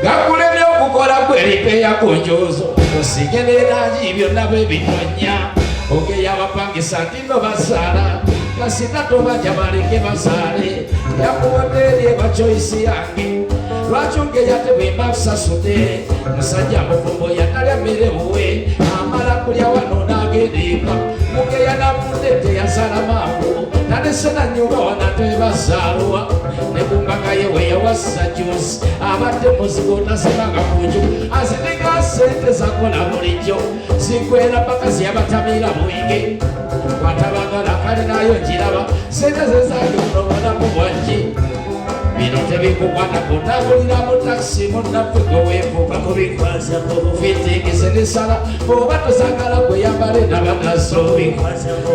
gakulemye okukola gweripeya ku njozo osigerera byonna bwe bitonya ogeya abapangisa ntino basaala kasita tobaja baleke basaale yakubateerye bacoyisi yange lwaki ogeya tebwemba kusasude musajja muvumbo yatalya mmere buwe amala kulya wano n'agendeka mugeya namundete yasala mangu nalesena nyumba wanatebazaalwa nekumbaga yewe yawassa jusi abadde muzigo tasemanga kunju aziniga sente zakola bulijjo zikwera paka ziyabatamira bwige watabagala kale nayo njiraba sente zezagionobolamu bwajji bino tebikukwatako tabulira mu takisi munnaffe gweweefuuka kubikwasako fitingise nesala oba tosagala kweyambale nabanaso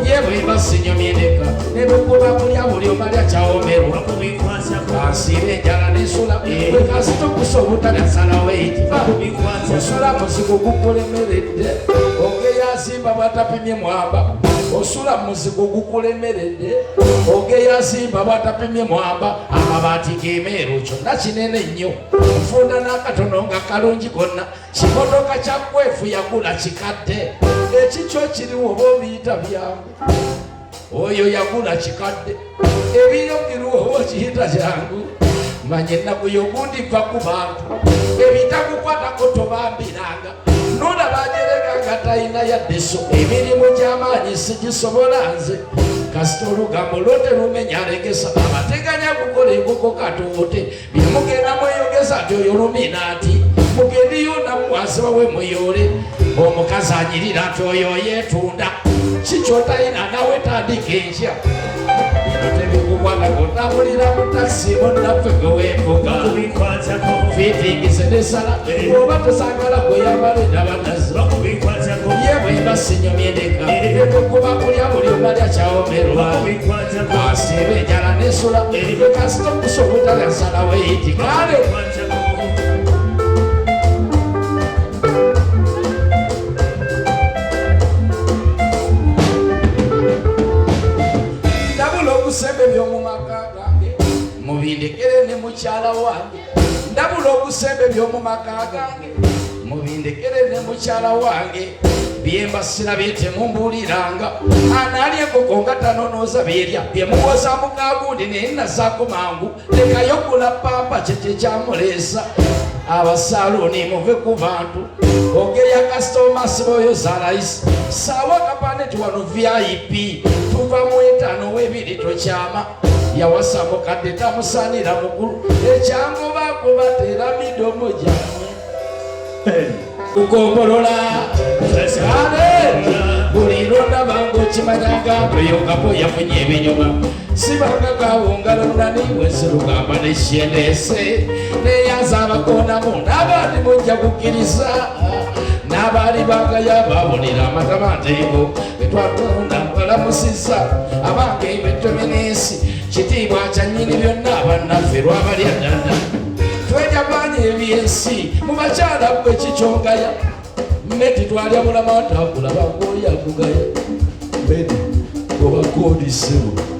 yebweba sinyomyendeka nebikuba kulya buli omalya kyawomerwa asiba enjala nesula wekasitokusa obutalya weiti osula muzigo gukulemeredde ogeyazimba bwatapimye mwamba osula muzigo gukulemeredde ogeyazimba bwatapimye mwamba amabaati gemeero kyonna kinene nnyo nfunda n'akatono nga kalungi konna kimotoka kyakwefu yagula kikadde ekikyo kiriwo oba obiyita byangu oyo yagula kikadde ebiro biriwo oba okiyita kyangu manye ennaku yogundiva ku bantu ebitakukwatako tobambiranga nolabajereka nga talina yaddeso emirimu gy'amaanyi sigisobola nze kasita olugambo lote lumenya alegesa abateganya kukola enkoko katoote byemugenda mweyogeza nti oyo luminaati mugendiyo namuwasiba we muyole omukazi anyirira nti oyo yeetunda kikyotalina nawe tandika enkya tebikukwatako tambulira mu takisi munnaffe geweefuga fitingise nesala oba tosagala kweyambala endabanazi yebwemba sinyomyendeka ebikuba kulya buli omalya kyawomerwa asiba enjala nesula ekasita okusa obutalya salaweiti kale obusembe by'omumaka gange mubindekere ne mukyala wange ndabula obusembe by'omumaka gange mubindekere ne mukyala wange byemba sirabye temumbuliranga anali enkoko nga tanonooza byerya byemuwoza mukagundi naye nazaako mangu lekayo gula pampa kyekyekyamuleesa abasaluni muve ku bantu ogeya kastomasi boyo zalayisi sawa kapaneti wano VIP tuva mu 5 w'ebiri tokyama yawasa mukadde tamusanira mukulu ekyangu bakubatera midomo gyamwe kugombolola buli londa bango kimanyanga toyokapo yafunye ebinyoma sibanga kawungalonda niwesirugamba nesyenese neyanza abakonamu n'abandi mujja kukkiriza n'abaali bagaya babulira amatamanteeko betwatunda balamusisa abange betominensi kitiibwa kyanyini byonna abannaffe lwabalya ddala twejaganye ebyensi mu bakyala bwe kikyongaya meti twalya bulama watakula bakooli akugaya meti obakoodisebo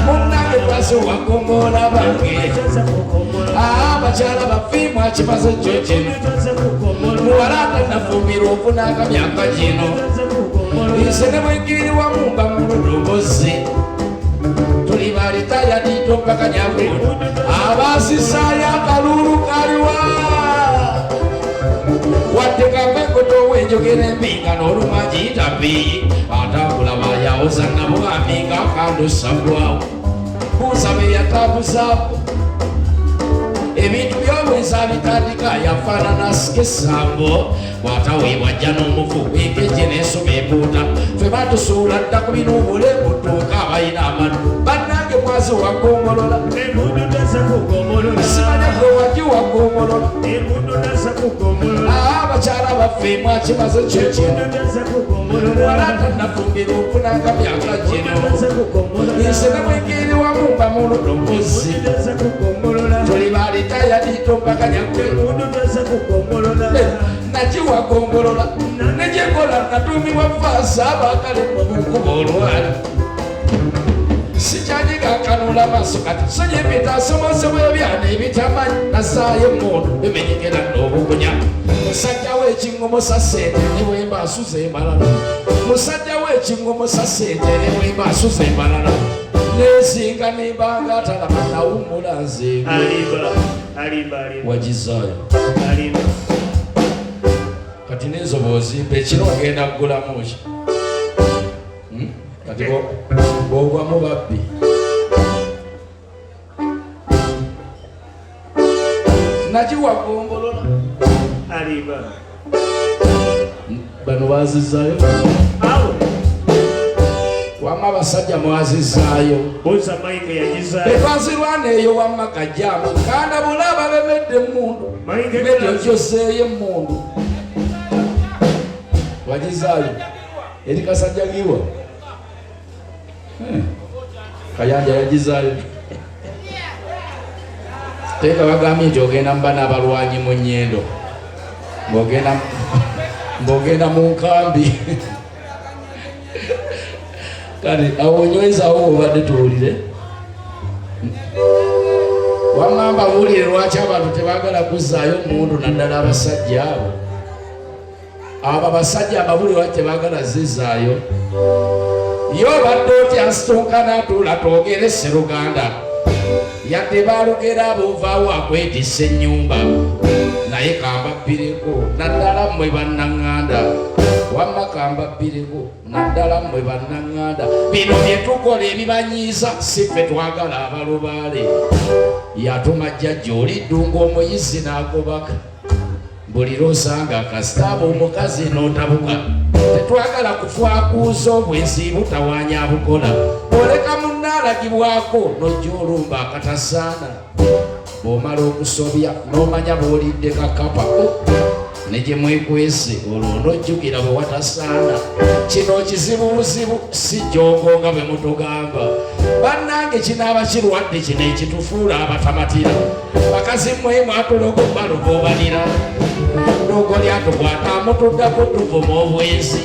munange twaziwakombola bange abakyala bafiimu akimaze kyo kino muwalata nafumbira okunanga myaka gino ise ne bwengiri wamu mba muludobozi tuli balitayadito mpaka nyagulu abasisayo akalulu kaliwa wadde kavengoto wenjogera empinga n'olumagiyita bbiyi atakulaba yawoza nabo ampinga akandusagwawo buusabe yatabuzaako ebintu byobwenza bitandika yafaanana sikesambo bwataweebwa jja n'omufu ekeje n'ensoma empuuta ffe batusuula dda ku binuubule mutuuka abalina amatu bannange Simaze wagombolola simanya gwe wajja wagombolola abakyala baffe mwakimaze kyekino wala tannafumbira okunanga myaka gino nse nemwegeri wamu mba muludoboozi tuli balitayadito mpaka nyakwe nakiwagombolola negyekola natuumibwa faasa abakale mubukuba olwala sikyanyigakanula maaso kati sonye bitasomosebwa ebyana ebitamanyi nasaayo emmundu bimenyekera n'obukunya musajja w'ekingomosa sente ne bwemba asuza embalala musajja w'ekingomosa sente ne bwemba asuza embalala nesinga nembanga atalaba nawumula nzeegwe wagizaayo kati nezoba ozimba ekiro agenda kugulamu ki kati bwogwamu babbi nakiwagombolola bano bazizaayo wama abasajja mwazizaayo betwazirwana eyo wamma kajjamu kanda bulaba bemedde emundu medyojoseeyo emundu wagizaayo eri kasajja giwa Kayanja yagizaayo teeka bagambye nti ogenda muba n'abalwanyi mu nnyendo ng'ogenda mu nkambi kati awo onywezaawo obadde tuwulire wamamba buwulire lwaki abantu tebaagala kuzzaayo mundu naddala abasajja abo abasajja amabuli lwaki tebaagala zizaayo yo badde otya nsitunkana atuula twogere Sseruganda yadde balugera abovaawo akwetisa ennyumba naye kambabbireko naddala mmwe bannaŋŋanda wamma kambabbireko naddala mmwe bannaŋŋanda bino bye tukola ebibanyiiza si ffe twagala abalubaale yatuma jjajja oliddunga omuyizi n'agobaka buli lwosanga akasitaaba omukazi n'otabuka tetwagala kufwakuuza obwensi butawaanya bukola oleka munnaalagibwako nojja olumba akatasaana bw'omala okusobya n'omanya bw'olidde kakapa ne gye mwekwese olwo n'ojjukira bwe watasaana kino kizibu buzibu si jjongo nga bwe mutugamba bannange kinaaba kirwadde kino ekitufuula abatamatira bakazi mmwe mwatulogo baluboobalira dogo lyatukwata amutuddako tuvuma obwenzi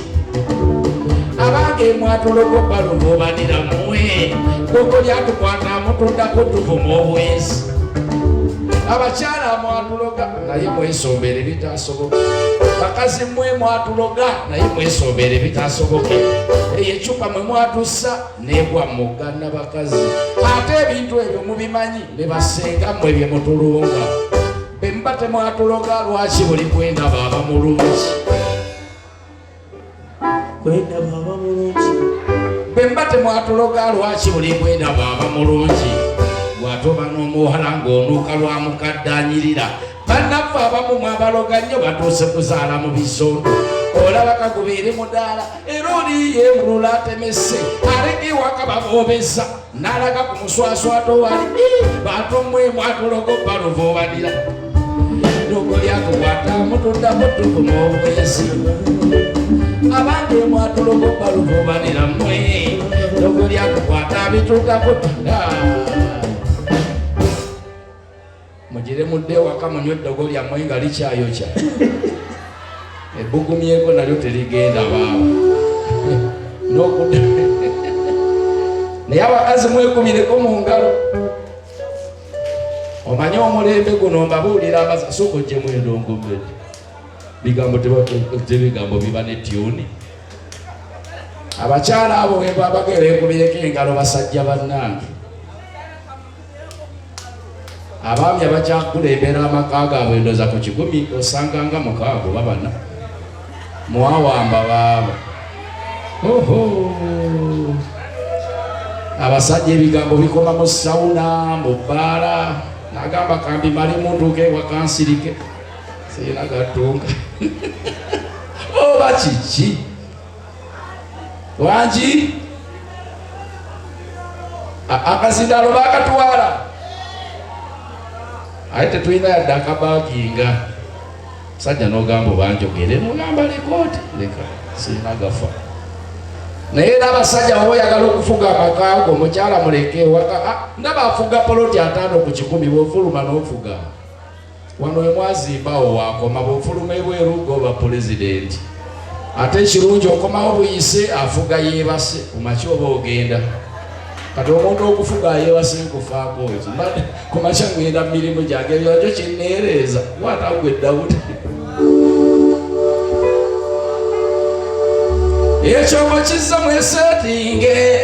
abange mwatulogo baluboobalira mmwe dogo lyatukwata amutuddako tuvuma obwenzi abakyala mwatuloga naye mwesombere bitasoboka bakazi mmwe mwatuloga naye mwesombere bitasoboke eyo ecupa mwe mwatussa negwa mugana bakazi ate ebintu ebyo mubimanyi ne basenga mmwe bye mutulunga bemba temwatuloga lwaki buli kwenda baaba mulungi bemba temwatuloga lwaki buli kwenda baaba mulungi bw'atoba n'omuwala ng'onuuka lwa mukaddanyirira bannaffe abamu mwabaloga nnyo batuuse kuzaala mu bisondo olaba kagubeere mudaala era oli yemulula atemese aleka ewaka baboobeza n'alaga ku muswaswato wali bantu mmwe mwatulogo baluvoobanira dogo lyatukwata mutuddako tuvuma obwenzi abange mwatulogo baluvoobanira mmwe dogo lyatukwata abituukako mugire mudde waka munywe eddogo lyammwe nga likyayokya ebbugumyeko nalyo terigenda baaba nokudda naye abakazi mwekumireko mu ngalo omanye omulembe guno mbabuulira amasuko gye mwendongombedde bigambo tebigambo biba ne tyuni abakyala abo webabagera ekumireko engalo basajja bannange abaami abakyakulembera amaka gaabwe ndoza ku 10 osanganga mukaaga oba bana mwawamba baaba abasajja ebigambo bikoma mu sawuna mu bbaala nagamba kambi mali muntuuke wakansirike sirina gatunga oba kiki wangi akazindalo bakatwala ate tulina yadde akabaginga sajja n'ogamba obanjogere mugamba lekooti leka sirina gafa naye n'abasajja baba oyagala okufuga amakago mukyala muleke ndaba afuga poloti 5 ku 10 bw'ofuluma n'ofuga wano we mwazimbawo wakoma bw'ofuluma ebweru goba pulezidenti ate ekirungi okomawo buyise afuga yeebase kumakya oba ogenda kati omuntu okufuga yeebase nkufaako kumakya ngenda mirimu gyange byakyo kinneereeza watagwe Dawudi ekyomo kizza mwesetinge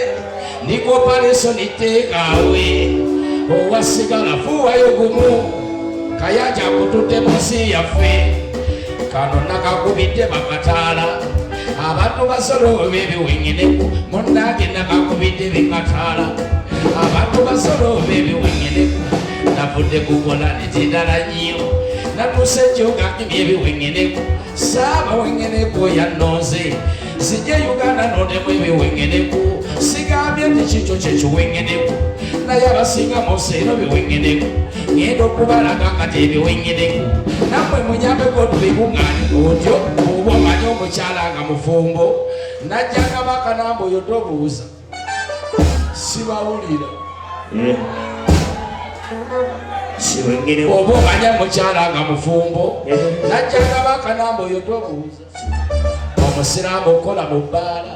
ndikopaneso niteekawe owasigala fuwayo gumu kayanja kututte munsi yaffe kano nakakubidde bakataala abantu basolo bebiwengeneku munnange nakakubidde bikataala abantu basolo bebiwengeneku navudde kukola netidala nnyo natuse kyogakibye ebiwengeneku saaba wengeneku yannonze sijje Uganda nondemu ebiwengeneku sigambye nti kikyo kyekiwengeneku naye abasinga museero biwengeneku ngenda okubalaga kati ebiwengeneku nammwe munyambeko tubikuŋŋaani otyo oba omanyi omukyala nga mufumbo najjanga bakanamba oyo tobuuza sibawulira oba omanyi omukyala nga mufumbo najjanga bakanamba oyo tobuuza omusiraamu okola mu bbaala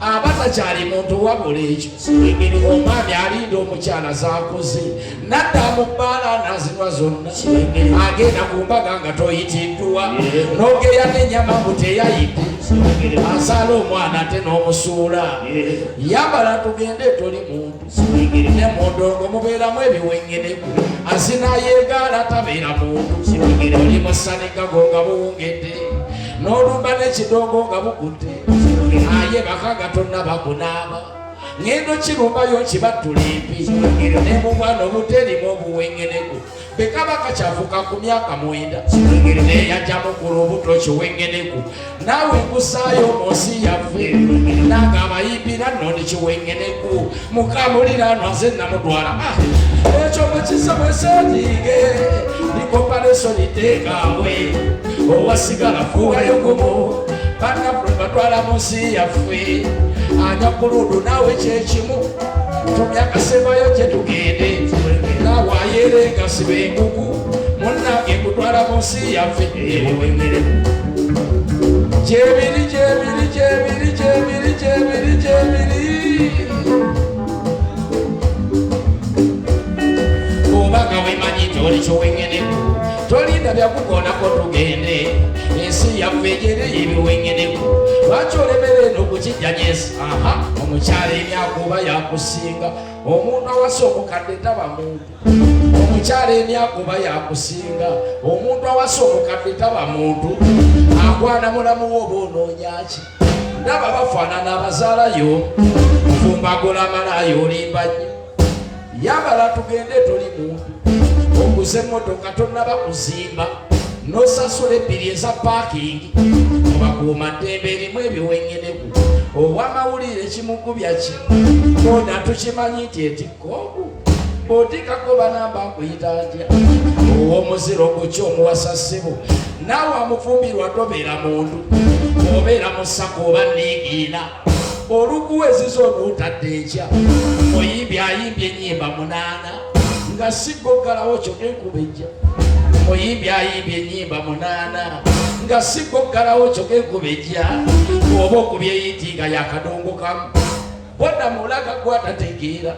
abatakyali muntu wabula ekyo omwami alinda omukyala zakoze nadda mu bbaala nazinwa zonna agenda ku mbaga nga toyitiddwa nogeya n'ennyama mu teyayidde azaala omwana ate n'omusuula yambala tugende toli muntu ne mu ndongo mubeeramu ebiwengeneku azinayeegaala tabeera muntu oli musanigago nga buwungedde n'olumba n'ekidongo nga bukutte aye bakaga tonna bakunaaba ngendo kirumbayo kibattula empi ne mu bwana obuterimu obuwengeneku bekabaka kyavuka ku myaka 9 neyajjamu ku lubuto kiwengeneku naawe nkusaayo mu nsi yaffe nanga abayimbira nno ni kiwengeneku mukamuliraano nze namutwala ekyo mukiza mwesetinge ndikopaneso niteekawe owasigala fuwayo gumu bannaffe batwala mu nsi yaffe anyakuludu naawe kyekimu tumyakasembayo gye tugende naawe ayerenga siba engugu munnange kutwala mu nsi yaffe ebiwengereku gyebiri gyebiri gyebiri gyebiri gyebiri gyebiri obaga wemanyi toli kiwengeneku tolinda byakugonako tugende ensi yaffe ejereyo ebiwengeneku lwaki olemere n'okukijjanyesa omukyala emyaka oba yakusinga omuntu awasa omukadde taba muntu omukyala emyaka oba yakusinga omuntu awasa omukadde taba muntu akwana mulamu wo oba onoonyaki ndaba bafaanana abazaalayo mufumbagola amalayo olimba nnyo yambala tugende toli muntu okuza emmotoka tonnaba kuzimba nosasula ebbiri eza paakingi obakuuma ddembe erimu ebiwengeneku owamawulire kimugubya ki bona tukimanyi nti etikooku otikako banamba nkuyita ntya ow'omuziro gukyo omuwasa ssebo naawe amufumbirwa tobeera muntu obeera mu ssako oba niigiina olukuweziza onuutadde enkya muyimbi ayimbye ennyimba 8 nga sigoggalawo kyokekubejja muyimbi ayimbye ennyimba 8 nga sigoggalawo kyokekubejja oba okubyeyitinga yakadongo kamu boda mulaga gwatategeera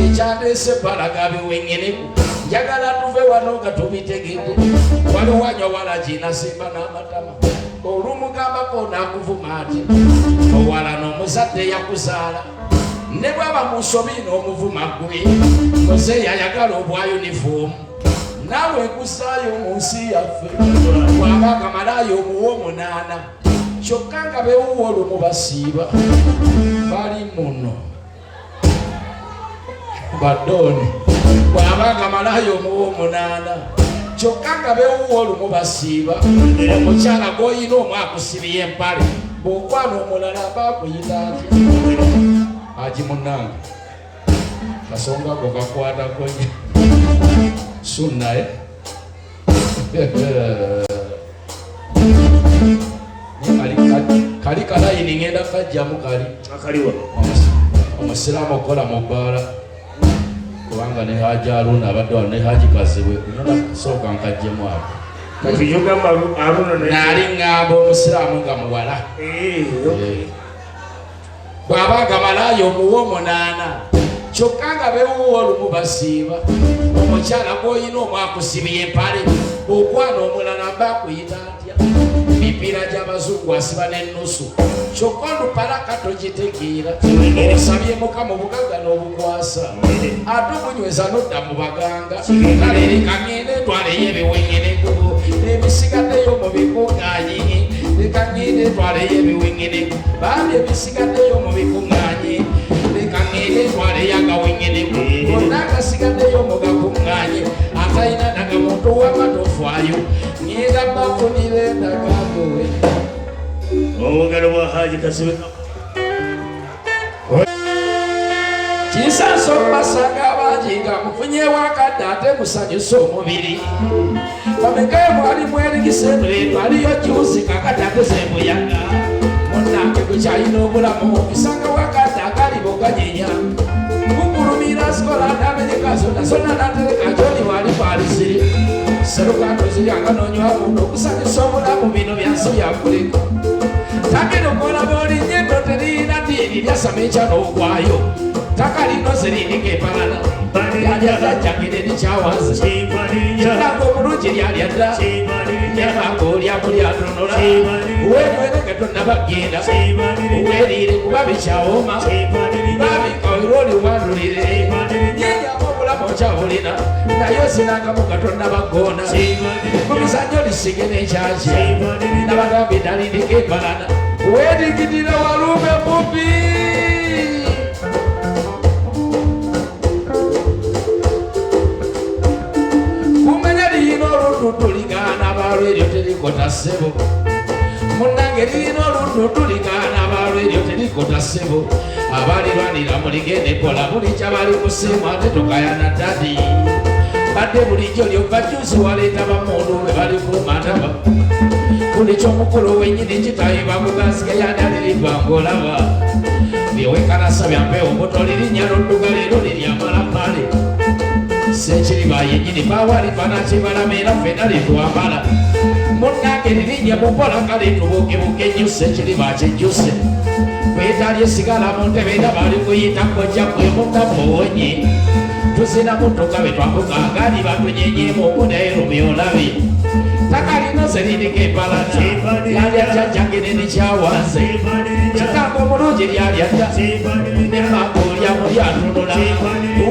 ekyandeese balaga biwengeneku njagala tuve wano nga tubitegedde waliwo anyawala ginasimba n'amatama olumugambako nakuvuma ati owala n'omuzadde yakuzaala ne bwaba mu nsobi n'omuvuma gwe koze yayagala obwa yunifoomu naawe nkusaayo mu nsi yaffe bw'abaga malaayo omuwa 8 kyokka nga bewuwa olumu basiiba bali muno badooni bw'abaga malaayo omuwa 8 kyokka nga bewuwa olumu basiiba omukyala gw'oyina omu akusibiye empale bw'okwana omulala aba akuyita ati aji munnange kasonga ko kakwata konye sunna kali kalayini ngenda kajjamu kaliwa omusiraamu okola mu bbaala kubanga ne Haji Aruna abadde wano ne Haji Kazibwe ngenda kusooka nkajjemu ako naali ŋŋamba omusiraamu nga muwala bw'abanga malaayo omuwa 8 kyokka nga bewuwa olumu basiiba omukyala gw'olina omwakusibye empale okwana omulala mba akuyita atya mipiira gy'abazungu asiba n'ennusu kyokka olupalaka togitegeera osabye Mukama obugagga n'obukwasa ate okunyweza n'odda mu baganga kale leka ŋŋende etwaleyo ebiweŋŋeneko ebisigaddeyo mu bikuŋŋaanyi leka ŋŋende etwaleyo ebiweŋŋeneko bambi ebisigaddeyo mu bikuŋŋaanyi leka ŋŋende etwaleyo agaweŋŋeneko gonna agasigaddeyo mu gakuŋŋaanyi atalina naga muntu w'amatofaayo ŋŋenda bafunire endagagowe obugalo bwa Haji Kasibe kisanso basanga abangi nga mufunyewo akadde ate musanyusa omubiri bamekayo mwali mwerigisa eno aliyo juzi kakati ate zembuyaga munnange gukyalina obulamu bisangawo akadde akalibo kanyenya kukulumira sikola ndamenyeka zonna natereka joni wali palisiri serukando ziryanga nonywa muno okusanyusa obulamu bino byansi byakuleka takino kola bolinye eno terina ddiini lyasama ekya n'ogwayo taka lino zirindika empalana yalyadajjangire nikyawanze kiranga omulungi lyalyadda nyamanga olyamu lyatonola wenywere tonnabagenda weriire kuba bikyawoma babikawera oliwandulire nyenyamu obulamu okyabulina naye osinangamu gatonnabagona mu mizannyo lisige n'ekyakya nabagambye nalindika empalana wedikitira walume mubi tulingana abalw eryo terikota ssebo munnange lirina oluntu tulingana abalw eryo terikota ssebo abalirwanira muligende kola buli kyabali kusiimu ate tukayana dadi badde bulijjo lyobajuzi waleeta bamundu be bali kumataba buli kyomukulu wenyini kitayiba kugasike yandaliribangolaba byewekanasa byampeewo butolirinnya lodduga leero liryamalamale sekiriba yenyini bawalifana kibalamera fena litwambala munnange lirinya mukola kale tubukebuke nnyo sekiriba kyejjuse kwetalye sigala mu ntebe era bali kuyita kojja kwemukamuwonye tuzina mutoka betwambuka agali batunyenyemu okunaero byolabe takalino zerindika empalana yalyajjajjangene nikyawanze kitanga omulungi lyalyadda nemanga olyamu lyatunula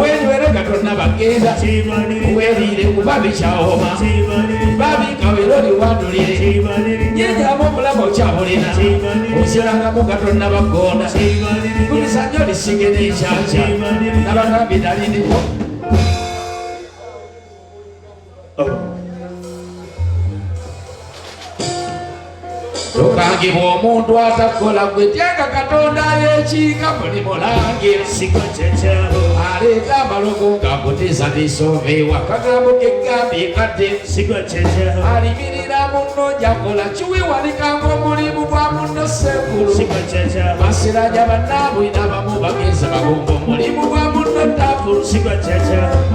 wenywere gatonna bagenda weriire kuba bikyawoma babikawera oliwandulire nyenyamu omulamu okyabulina ozirangamu gatonna bagonda kumizannyo lisige n'ekyakya nabagambi nalindiko tokangibwa omuntu atakola gwe tyanga katonda yekiika buli mulangira aleeta amalogo ngakutiza bisoveewa kagambo kegambye kadde alimirira munno jakola kiwiwalikanga omulimu gwa munno senkulu basiranya bannaabwina bamu bagenze bagomba omulimu gwa munno ttafulu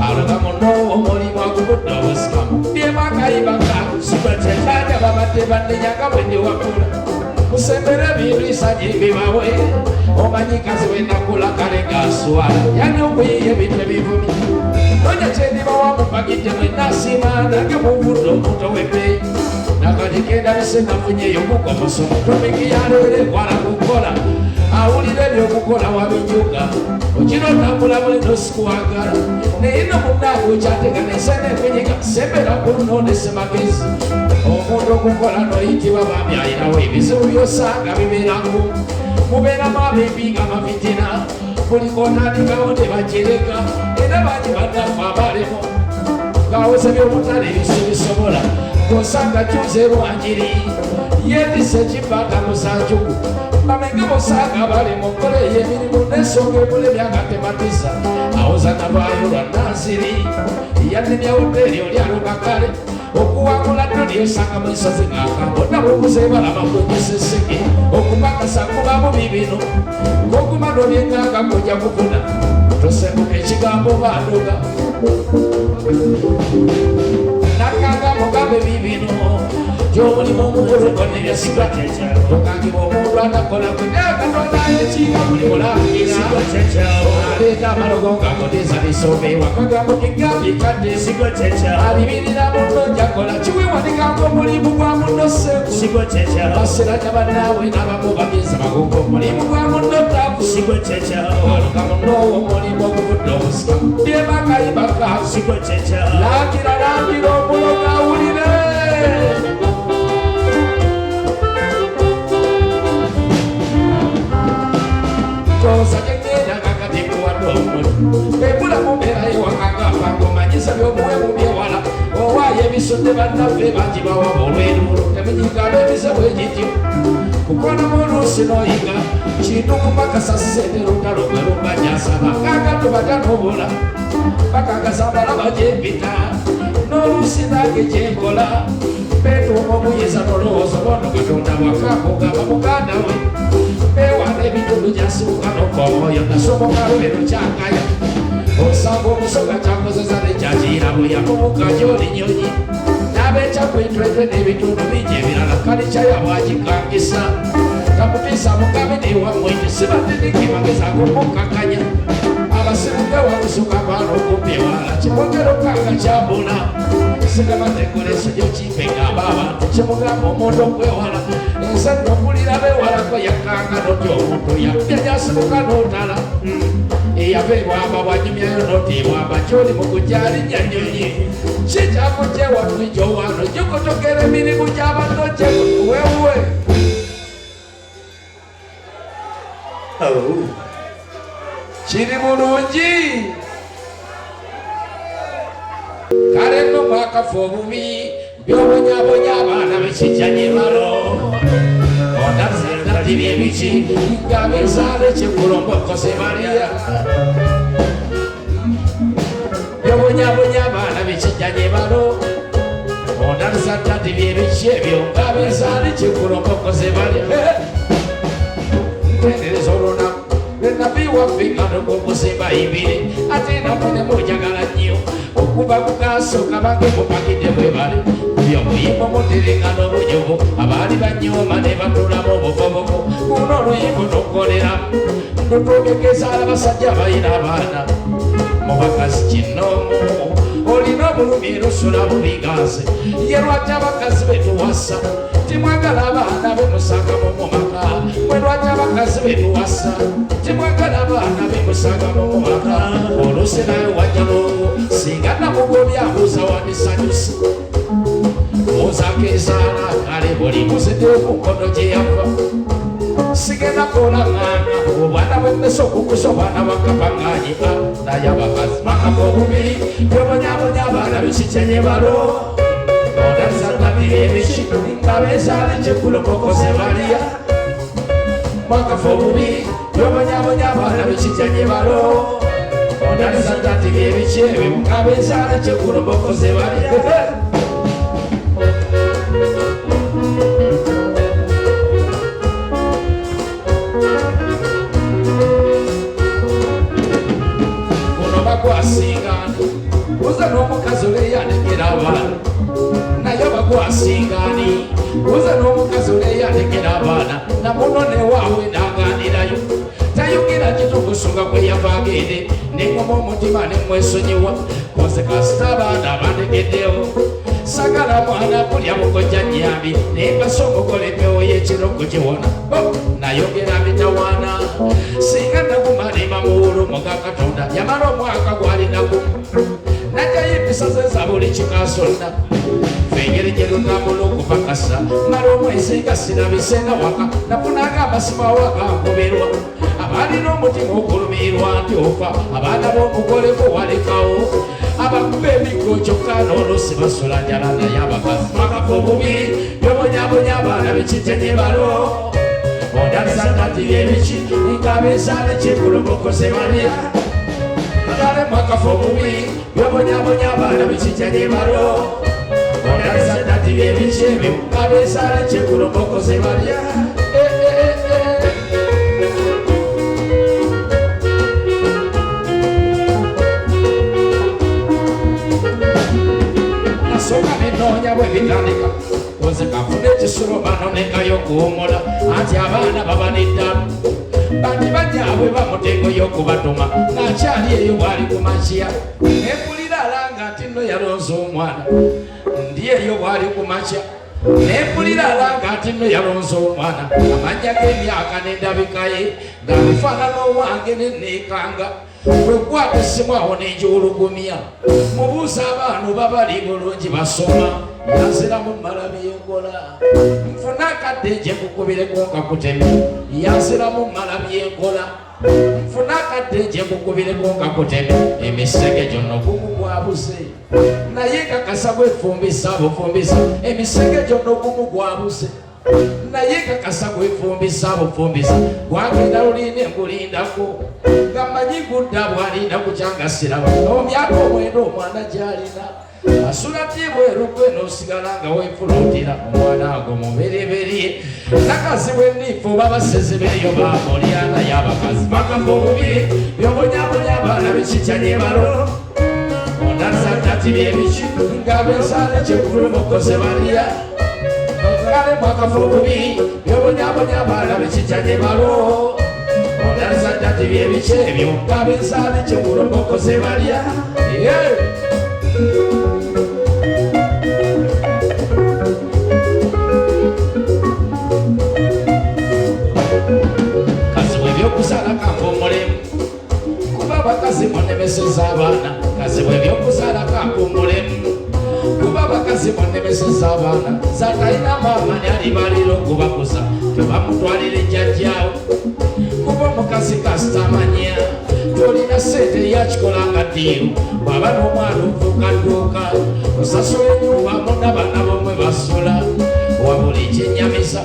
aloga munno omulimu agubudde obusikamu byebakayibaka anja babadde bannenyanga bwende wakula kusembera ebintu isajja ebibawe omanyi kazi wenakula kale gaswala yani okuyiya ebintu ebivumi nonya kyendibawamupagidde mwenasiima nange muvudde omuntu webbeeyi nakati kenda bisenafunyeyo okukomosomo tomikiyaleere kwala kukola awulira ebyokukola wabijuga okino otambula mulino sikuwagala naye no munnaako okyateganisa nekwenyiga sembera kulunonese magezi omuntu okukola noyitibwa bambi ayinawo ebizibu byosanga bibeeraku mubeeramu abembiga amafitina buli kotandikawo tebajereka era bangi bannafu abalemu ngaweza byomutale bisobola Kosanga chuze rwanjiri yedise chipata musanju bamenge bosanga bali mukole yemirimu nesonge mule byagatematiza awoza nabayo lwanasiri yatemya hoteli oli alubakale okuwakula dduli osanga mwisozi ng'akambona bubuze balaba kwenyeseseke okupakasa kubabo bibino ng'okumala obyenganga kojja kufuna tosembuka ekigambo bandoga nakanga mugambe bibino gy'omulimu omugologonera sigwa tokangibwa omuntu anakola kwekatonda ekiga buli mulangira aleeta amalogo ng'akodeza bisomewa kagambo kigambi kadde abibirira muno njakola kiwewanikanga omulimu gwa muno seku baseranya bannaabwe n'abamu bageza bagonga omulimu gwa muno tabu oluga munowo omulimu oguvudde obusika byebakayibaka langira omulogo awulire osakengenda kakatikuwadomuli ebulamu mbeerayo wakagamba ng'omanyisa by'omuwemu byewala owaayo ebisodde bannaffe bangi bawaba olw'eruulo temunyigaba ebizibu egityo kukonamu oluusi n'oyiga kintu kupakasa ssente lutalo gwe lumbanyasaba kagato batanobola bakagasa abalaba gyempita n'oluusi nange gyenkola beetuuma obuyinza n'olowooza bono katonda bwakakugamba muganda we beewana ebitundu gyasibuka n'okwomoyo nasoboka lwero kyakaya osanga omusoga kyakozesa nekyakiira bwe yamubuka gy'oli nyonyi n'abeekyakwetwetwe n'ebitundu bingi ebirala kalica yabwagikangisa kamutiisa mugabe newammwe tesibaddeniki bagezaako okukakanya abasibuke wakusuka baana okumpi ewala kimogero kanga kyabula sigamategoleso gyokimpe ngamba abantu kimugamba omuntu okwewala ensanyi okulira bewalako yakanga noti omuntu yapya gyasibuka n'otala eyabeebwamba bwanyumyayo notibwamba kyoli mukujali nyanyonyi kikyakujjewa twijowano gikutokera emirimu gy'abandoje wewe kiri bulungi kale nno mwakafa obubi byobonyabonya abaana bekijjanyemalo ondazendati byebiki nga bezaala ekikulombokose baliya byobonyabonya abaana bekijjanyemalo ondazendati byebiki ebyo nga bezaala ekikulombokose baliya ntendereza olunaku lwenabi waffe nganogomusemba ibiri ate namune mujagala nnyo okuva ku kasooka bange mupakidde bwe bali byomuyimbo muterenga n'obujubu abaali banyooma ne batulamu obuvobuvu kuno oluyimbo tukoleramu ntutugegezaala abasajja abalina abaana mubakazi kinoomu olina obulumi erusula bubiganze ye lwaki abakazi betuwasa timwagala abaana bemusanga mumumaka mwe lwaki abakazi betuwasa timwagala abaana bemusanga mumumaka oluusi naye wajjalo singa namugobya mbuuza wandisanyusa mbuuzako ezaala kale buli muziteeku nkono gye yava sigenda kola nganga obwana bwemmesa okukusa obwana bwakapaŋŋanyika naye abakazi bakapa obubiri byobonyabonya abaana bekikyenye balo ondazagabiri ebiki nga bezaala ekikulokokoze baliya mwakafa obubiri byobonyabonya abaana bekikyenye balo ondazagabiri ebiki ebyo nga bezaala ekikulokokoze baliya bagwasingana uza n'omukazi oleyandekera abaana naye bagwasingani uza n'omukazi oleyandekera abaana namuno newaabwe n'aganirayo tayogera kitukusunga kwe yava agende neŋoma omutima nemwesonyiwa koze kasita abaana abandekeddewo sagala mwana kulya mukojja nyambi nembasa omugole empewo y'ekiro kugiwona nayogera bitawaana singa nagumalima muwulu muga katonda yamala omwaka gwalinaku najjayo empisa ze za buli kikasonna fengeri gye lunamula okupakasa mala omwezi nga sirabisenga waka nafunanga amasimu awagangoberwa abalina omutima okulumirwa nti ofa abaana b'omugole bo walekawo abakuba ebiko kyokka n'oluusi basula njala naye abakazi bakafa obubi byobonyabonya abaana bikitenye balo ondalisatati byebiki ngabesaale kyekulubokoze balya kale mwakafa obubi byobonyabonya abaana bikitenye balo ondalisatati byebiki ebyo ngabesaale kyekulubokoze balya nasoka nenoonya bwe bitandika koze kafuna ekisulo bano nengayo kuwummula anti abaana babaniddamu bati bajabwe bamutengo y'okubatuma ng'akyali eyo bwali ku makya nempulira alanga nti nno yalonze omwana ndi eyo bwali ku makya nempulira alanga nti nno yalonze omwana amanya g'emyaka n'endabikaye ng'abifaanana owange nenneekanga bwe kwata essimu awo nenjiwulugumya mubuuza abaana babali bulungi basoma yaziramu mmala byenkola nfuna akadde nje nkukubireko nga kutemye yaziramu mmala byenkola nfuna akadde nje nkukubireko nga kutemye emisege gyonna ogumu gwabuze naye kakasa bwefumbisa bufumbisa emisege gyonna ogumu gwabuze naye kakasa bwefumbisa bufumbisa gwagenda lulinda engulindako nga manyi gudda bwalinda kukyanga siraba omyaka omwenda omwana gyalina asula tibwerukwe n'osigala nga weefulutira omwana ago mubereberye nakazi bwenniifu babasezi beeyo bamulyana y'abakazi bakafa obubi byobonyabonya abaana bikikyanye balo ondasatati byebiki ngabesaale kyekulumokoze balya kale mwakafa obubi byobonyabonya abaana bikikyanye balo ondasatati byebiki ebyo ngabesaale kyekulumokoze balya Kusala kafa omulemu kuba abakazi munemeseza abaana kazi bwebyokusala kafa omulemu kuba abakazi munemeseza abaana zatalina maama nyalibalira okubakuza tebamutwalira ejjajjaawo kuba omukazi kasitamanya tolina sente yakikola nga ddiiru bwaba n'omwana ovuuka dduuka osasula ennyumba muna baana bomwe basula wabula ekyennyamiza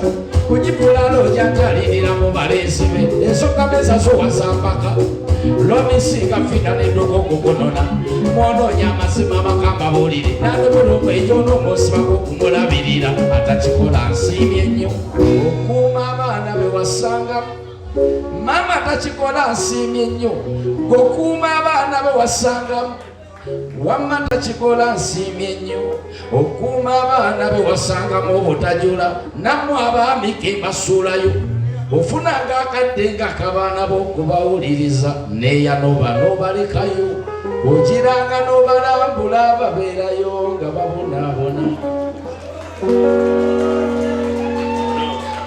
kujipulala ojantalirira mu baleesi be ensonga meza zowasambaka lwomisinga fina n'eddogo okugunona mwononya amazima amakamba buulire n'alobulombo ejonoomosibako okumulabirira atakikola nsiimye nnyo okuuma abaana be wasangamu mama atakikola nsiimye nnyo gokuuma abaana be wasangamu wamma takikola nsiimye nnyo okuuma abaana be wasangamu obutajula nammwe abaami ke mbasuulayo ofunanga akadde ng'akabaana b'okubawuliriza neeya n'oba n'obalekayo ogiranga n'obalambula babeerayo nga babonaabona